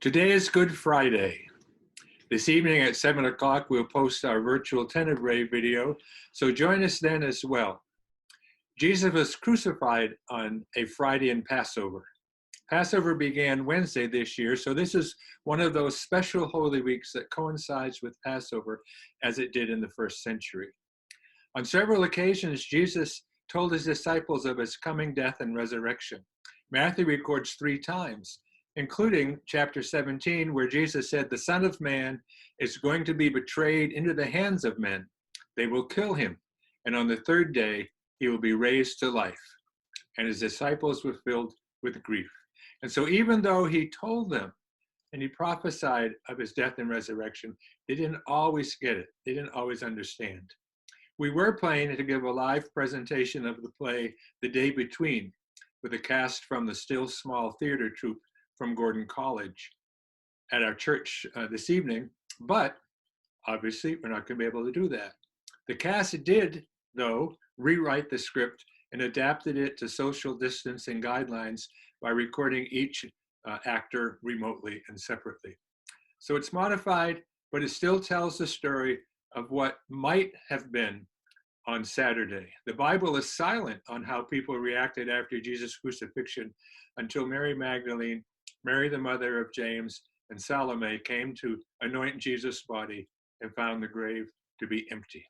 Today is Good Friday. This evening at 7 o'clock, we'll post our virtual Tenebrae video, so join us then as well. Jesus was crucified on a Friday in Passover. Passover began Wednesday this year, so this is one of those special Holy Weeks that coincides with Passover as it did in the first century. On several occasions, Jesus told his disciples of his coming death and resurrection. Matthew records 3 times, including chapter 17, where Jesus said, "The Son of Man is going to be betrayed into the hands of men. They will kill him, and on the 3rd day, he will be raised to life." And his disciples were filled with grief. And so even though he told them and he prophesied of his death and resurrection, they didn't always get it. They didn't always understand. We were planning to give a live presentation of the play The Day Between with a cast from the Still Small Theater Troupe from Gordon College at our church this evening, but obviously we're not going to be able to do that. The cast did, though, rewrite the script and adapted it to social distancing guidelines by recording each actor remotely and separately. So it's modified, but it still tells the story of what might have been on Saturday. The Bible is silent on how people reacted after Jesus' crucifixion until Mary Magdalene, Mary the mother of James, and Salome came to anoint Jesus' body and found the grave to be empty.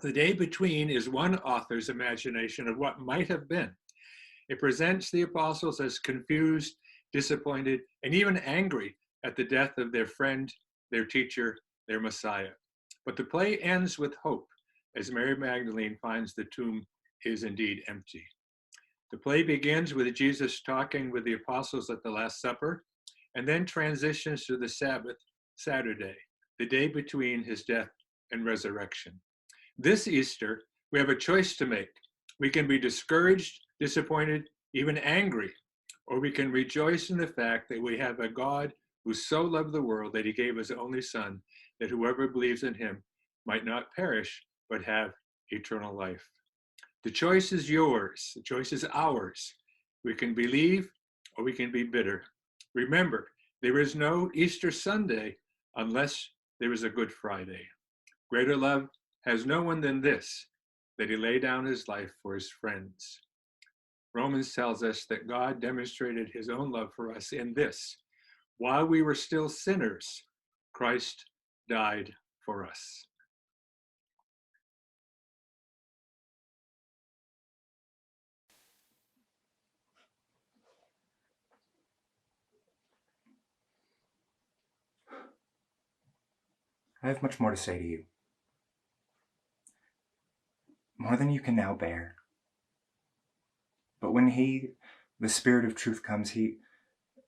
The Day Between is one author's imagination of what might have been. It presents the apostles as confused, disappointed, and even angry at the death of their friend, their teacher, their Messiah. But the play ends with hope as Mary Magdalene finds the tomb is indeed empty. The play begins with Jesus talking with the apostles at the Last Supper, and then transitions to the Sabbath, Saturday, the day between his death and resurrection. This Easter, we have a choice to make. We can be discouraged, disappointed, even angry, or we can rejoice in the fact that we have a God who so loved the world that he gave his only Son, that whoever believes in him might not perish, but have eternal life. The choice is yours. The choice is ours. We can believe or we can be bitter. Remember, there is no Easter Sunday unless there is a Good Friday. Greater love has no one than this, that he lay down his life for his friends. Romans tells us that God demonstrated his own love for us in this: while we were still sinners, Christ died for us. I have much more to say to you. More than you can now bear. But when he, the Spirit of truth, comes, he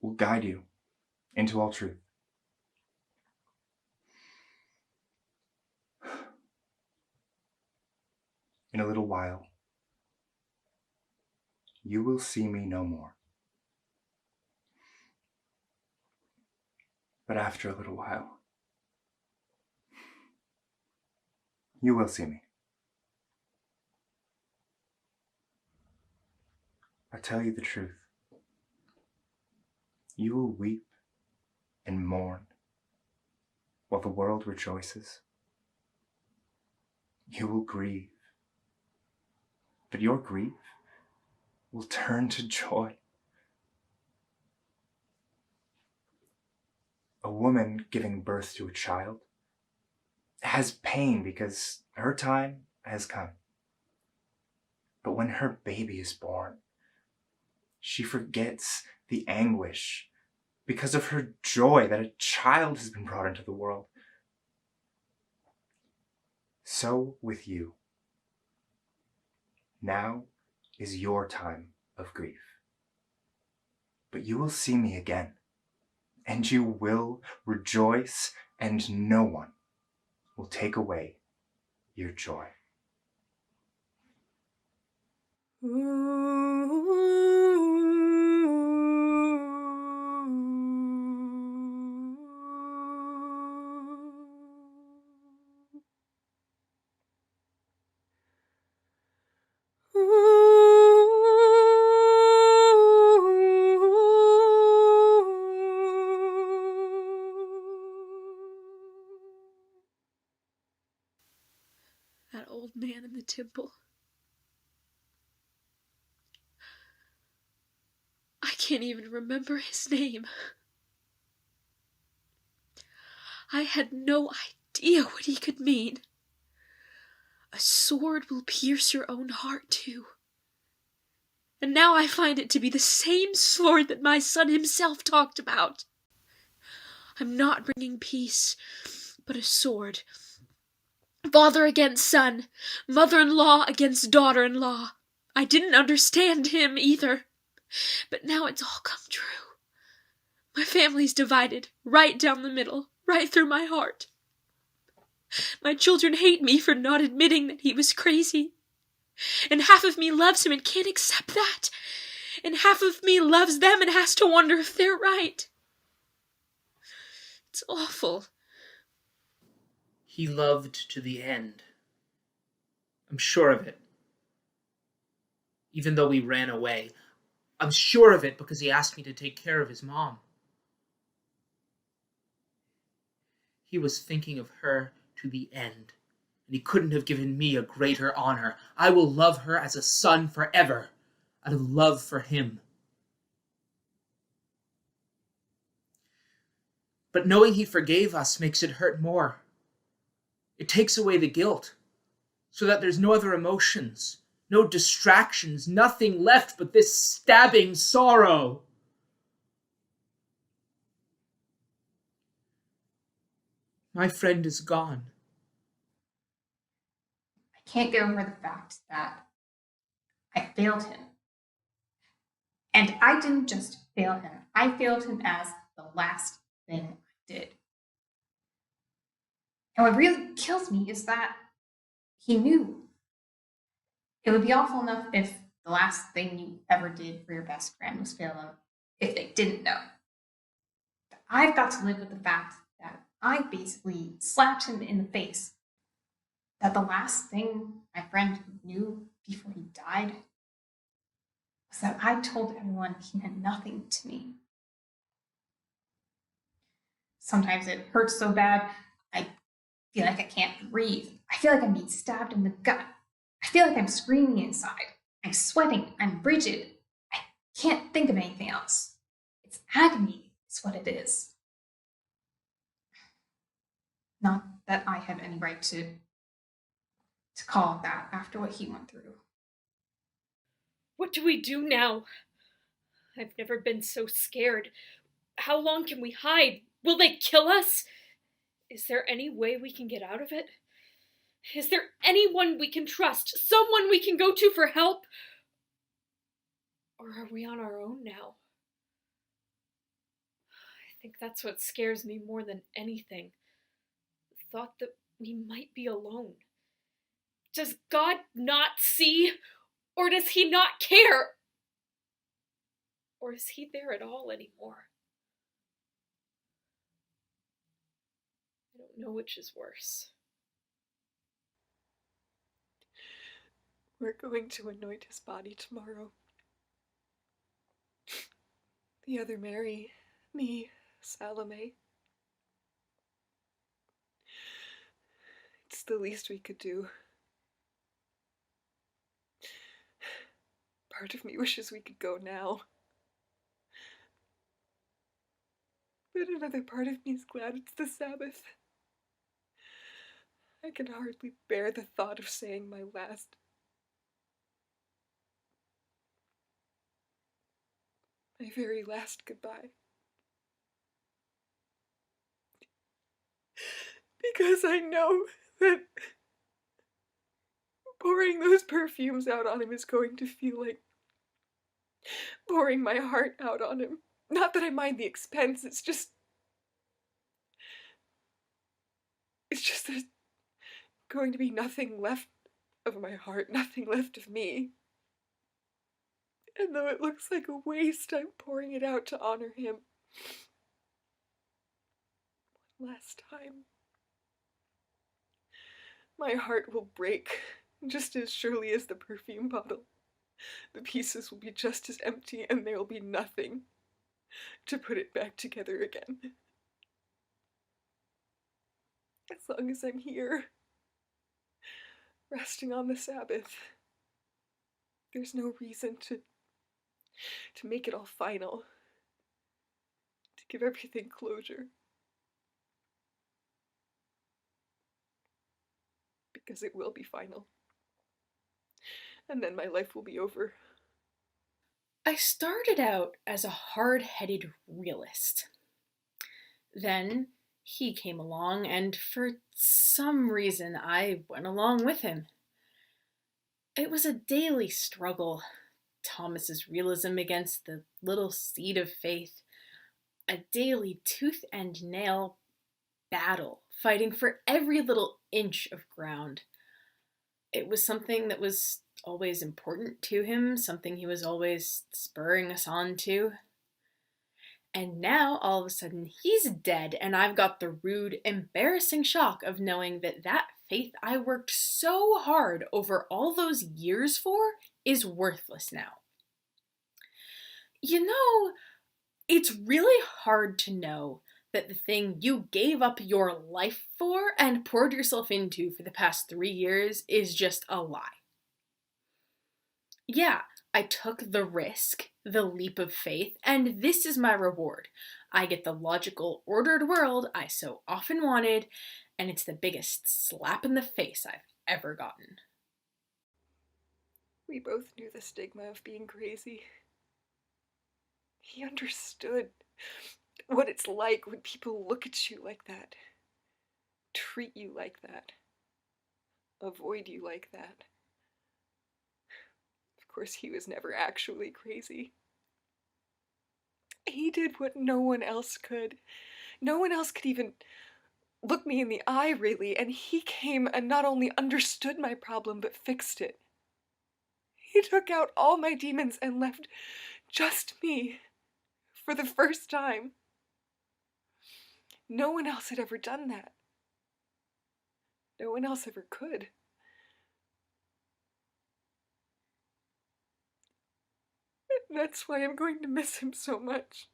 will guide you into all truth. In a little while, you will see me no more. But after a little while, you will see me. I tell you the truth. You will weep and mourn while the world rejoices. You will grieve, but your grief will turn to joy. A woman giving birth to a child has pain because her time has come. But when her baby is born, she forgets the anguish because of her joy that a child has been brought into the world. So with you. Now is your time of grief. But you will see me again, and you will rejoice, and no one will take away your joy. man in the temple. I can't even remember his name. I had no idea what he could mean. A sword will pierce your own heart too. And now I find it to be the same sword that my son himself talked about. I'm not bringing peace, but a sword. Father against son, mother-in-law against daughter-in-law. I didn't understand him either, but now it's all come true. My family's divided, right down the middle, right through my heart. My children hate me for not admitting that he was crazy. And half of me loves him and can't accept that. And half of me loves them and has to wonder if they're right. It's awful. He loved to the end. I'm sure of it. Even though we ran away. I'm sure of it because he asked me to take care of his mom. He was thinking of her to the end, and he couldn't have given me a greater honor. I will love her as a son forever, out of love for him. But knowing he forgave us makes it hurt more. It takes away the guilt, so that there's no other emotions, no distractions, nothing left but this stabbing sorrow. My friend is gone. I can't get over the fact that I failed him. And I didn't just fail him, I failed him as the last thing I did. And what really kills me is that he knew. It would be awful enough if the last thing you ever did for your best friend was fail them, if they didn't know. But I've got to live with the fact that I basically slapped him in the face. That the last thing my friend knew before he died was that I told everyone he meant nothing to me. Sometimes it hurts so bad, I feel like I can't breathe. I feel like I'm being stabbed in the gut. I feel like I'm screaming inside. I'm sweating. I'm rigid. I can't think of anything else. It's agony, is what it is. Not that I have any right to call it that after what he went through. What do we do now? I've never been so scared. How long can we hide? Will they kill us? Is there any way we can get out of it? Is there anyone we can trust? Someone we can go to for help? Or are we on our own now? I think that's what scares me more than anything. The thought that we might be alone. Does God not see? Or does he not care? Or is he there at all anymore? I don't know which is worse. We're going to anoint his body tomorrow. The other Mary, me, Salome. It's the least we could do. Part of me wishes we could go now. But another part of me is glad it's the Sabbath. I can hardly bear the thought of saying my last. My very last goodbye. Because I know that pouring those perfumes out on him is going to feel like pouring my heart out on him. Not that I mind the expense, it's just there's going to be nothing left of my heart, nothing left of me. And though it looks like a waste, I'm pouring it out to honor him. One last time. My heart will break, just as surely as the perfume bottle. The pieces will be just as empty, and there will be nothing to put it back together again. As long as I'm here, resting on the Sabbath. There's no reason to make it all final, to give everything closure. Because it will be final. And then my life will be over. I started out as a hard-headed realist. Then he came along, and for some reason I went along with him. It was a daily struggle, Thomas's realism against the little seed of faith, a daily tooth and nail battle, fighting for every little inch of ground. It was something that was always important to him, something he was always spurring us on to. And now, all of a sudden, he's dead, and I've got the rude, embarrassing shock of knowing that that faith I worked so hard over all those years for is worthless now. You know, it's really hard to know that the thing you gave up your life for and poured yourself into for the past 3 years is just a lie. Yeah, I took the risk, the leap of faith, and this is my reward. I get the logical, ordered world I so often wanted, and it's the biggest slap in the face I've ever gotten. We both knew the stigma of being crazy. He understood what it's like when people look at you like that, treat you like that, avoid you like that. Of course, he was never actually crazy. He did what no one else could. No one else could even look me in the eye, really, and he came and not only understood my problem, but fixed it. He took out all my demons and left just me for the first time. No one else had ever done that. No one else ever could. And that's why I'm going to miss him so much.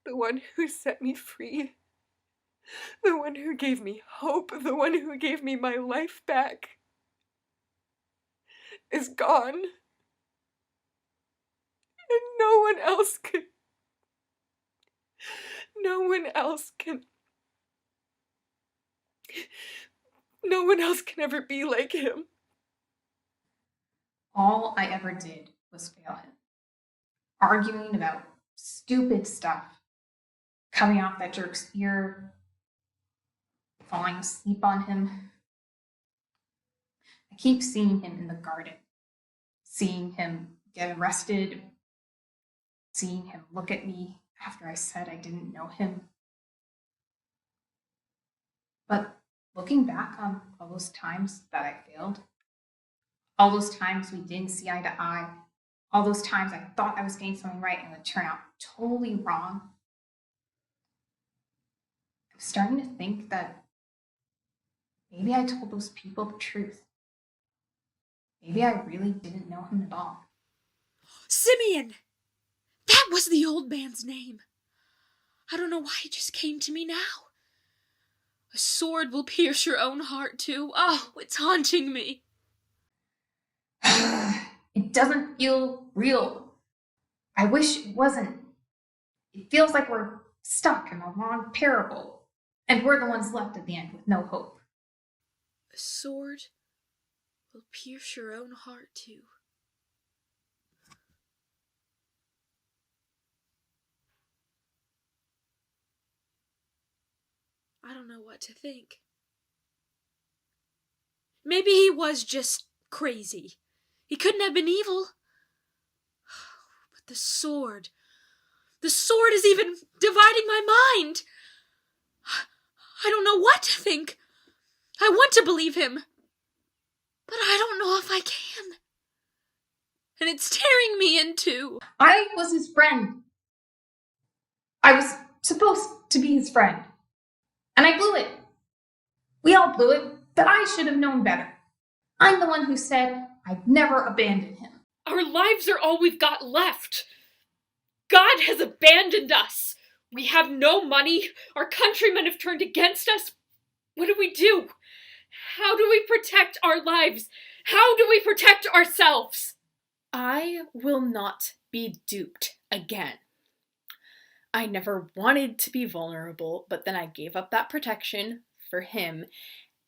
The one who set me free. The one who gave me hope. The one who gave me my life back is gone. And no one else can ever be like him. All I ever did was fail him. Arguing about stupid stuff. Cutting off that jerk's ear. Falling asleep on him. I keep seeing him in the garden. Seeing him get arrested. Seeing him look at me after I said I didn't know him. But looking back on all those times that I failed, all those times we didn't see eye to eye, all those times I thought I was getting something right and it would turn out totally wrong, I'm starting to think that maybe I told those people the truth. Maybe I really didn't know him at all. Simeon! That was the old man's name. I don't know why it just came to me now. A sword will pierce your own heart too. Oh, it's haunting me. It doesn't feel real. I wish it wasn't. It feels like we're stuck in a long parable, and we're the ones left at the end with no hope. A sword will pierce your own heart too. I don't know what to think. Maybe he was just crazy. He couldn't have been evil. But the sword is even dividing my mind. I don't know what to think. I want to believe him, but I don't know if I can. And it's tearing me in two. I was his friend. I was supposed to be his friend. And I blew it. We all blew it, but I should have known better. I'm the one who said I'd never abandon him. Our lives are all we've got left. God has abandoned us. We have no money. Our countrymen have turned against us. What do we do? How do we protect our lives? How do we protect ourselves? I will not be duped again. I never wanted to be vulnerable, but then I gave up that protection for him,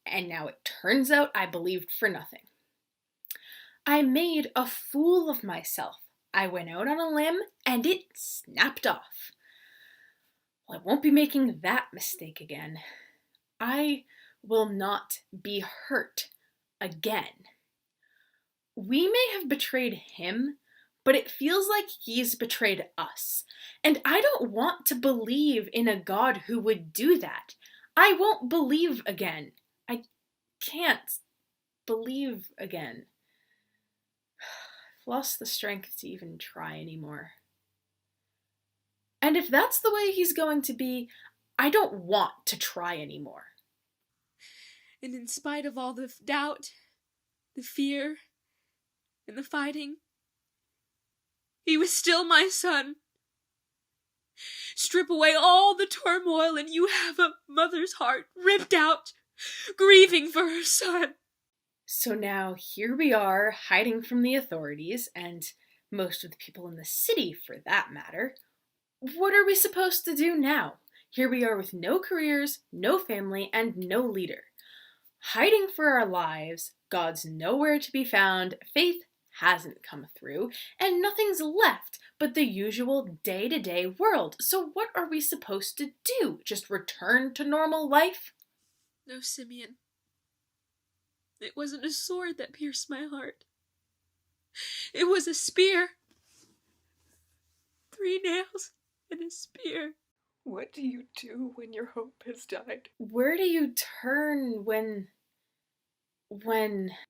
and now it turns out I believed for nothing. I made a fool of myself. I went out on a limb, and it snapped off. Well, I won't be making that mistake again. I will not be hurt again. We may have betrayed him, but it feels like he's betrayed us. And I don't want to believe in a God who would do that. I won't believe again. I can't believe again. I've lost the strength to even try anymore. And if that's the way he's going to be, I don't want to try anymore. And in spite of all the doubt, the fear, and the fighting, he was still my son. Strip away all the turmoil and you have a mother's heart ripped out, grieving for her son. So now here we are, hiding from the authorities, and most of the people in the city for that matter. What are we supposed to do now? Here we are with no careers, no family, and no leader. Hiding for our lives, God's nowhere to be found, faith hasn't come through, and nothing's left but the usual day-to-day world. So what are we supposed to do? Just return to normal life? No, Simeon. It wasn't a sword that pierced my heart. It was a spear. 3 nails and a spear. What do you do when your hope has died? Where do you turn when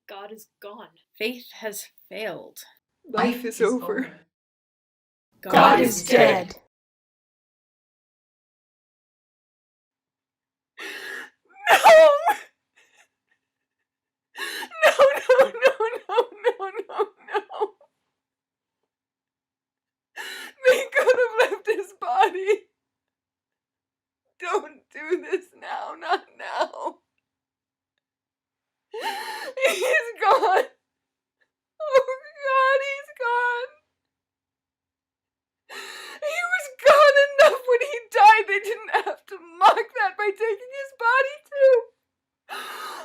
God is gone? Faith has failed. Life is over. God is dead. No! No, no, no, no, no, no, no. They could have left his body. Don't do this now, not now. He's gone. Oh God, he's gone. He was gone enough when he died. They didn't have to mock that by taking his body too.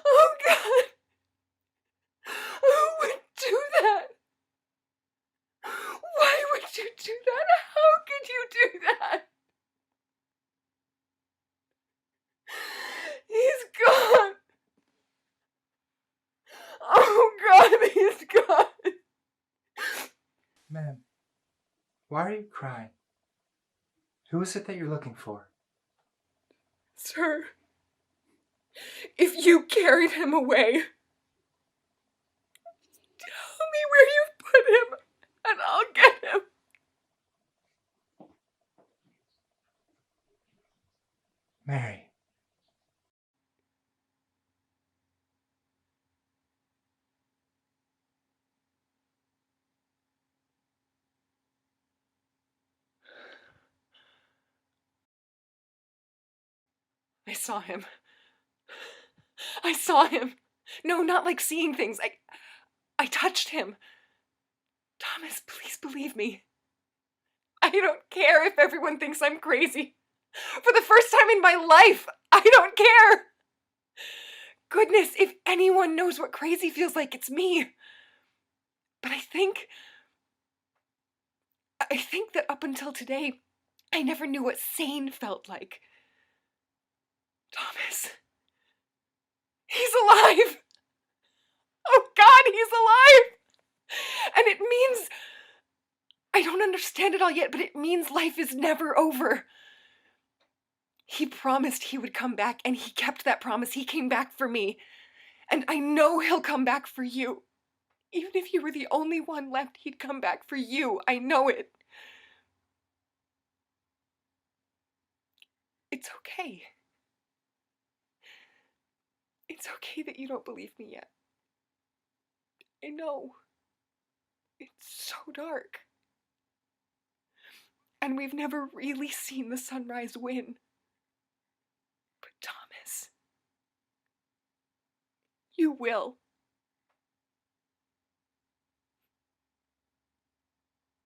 Oh God. Who would do that? Why would you do that? How could you do that? He's gone. Oh God, he's gone. Ma'am, why are you crying? Who is it that you're looking for? Sir, if you carried him away, tell me where you put him, and I'll get him. Mary. I saw him. I saw him. No, not like seeing things. I touched him. Thomas, please believe me. I don't care if everyone thinks I'm crazy. For the first time in my life, I don't care. Goodness, if anyone knows what crazy feels like, it's me. But I think that up until today, I never knew what sane felt like. Thomas, he's alive. Oh God, he's alive. And it means, I don't understand it all yet, but it means life is never over. He promised he would come back, and he kept that promise. He came back for me. And I know he'll come back for you. Even if you were the only one left, he'd come back for you. I know it. It's okay. It's okay that you don't believe me yet. I know. It's so dark. And we've never really seen the sunrise win. But Thomas, you will.